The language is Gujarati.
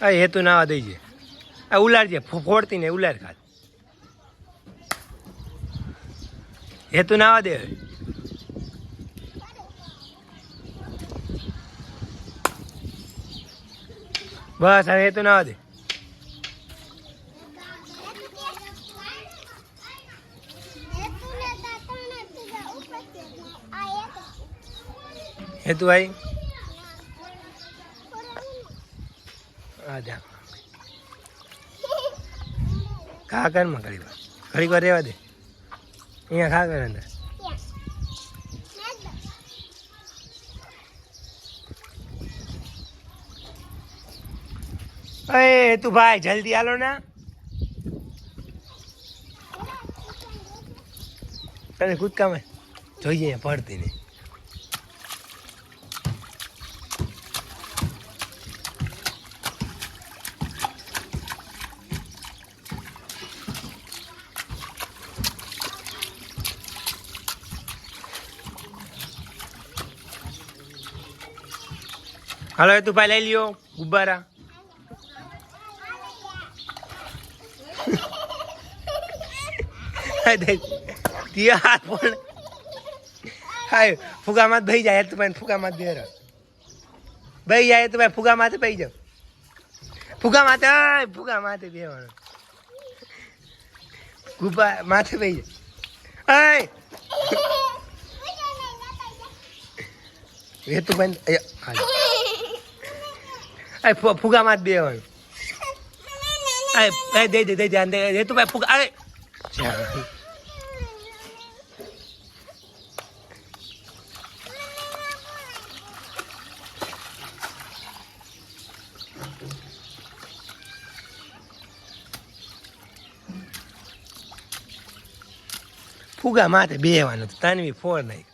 હા હેતુ નાવા દઈ છે આ ઉલાડજે ફોડતી ને ઉલાડ ખાત હેતુ નાવા દે બસ હવે હેતુ નાવા દે હેતુ ભાઈ જા ખા કર માં ઘડી વાર રહેવા દે અહીંયા ખા કર અંદર એ તું ભાઈ જલ્દી આલો ના તને કૂદકામાં જોઈએ પડતી નહીં હાલો તું ભાઈ લઈ લ્યો ગુબ્બારા હાથ પણ હાય ફુગામાં ભાઈ જાય તું ભાઈ ફુગામાં દે ભાઈ જાય તો ભાઈ ફુગા માથે ભાઈ જાવ ફુગા માથે બેવાનું ગુબ્બા માથે ભાઈ જાય એ તું ભાઈ ફુગામાં જ બેવાનું દે ધ્યાન દે એ તું ભાઈ ફુગા અરે ફુગા માથે બેવાનું તાનવી ફોડ નહીં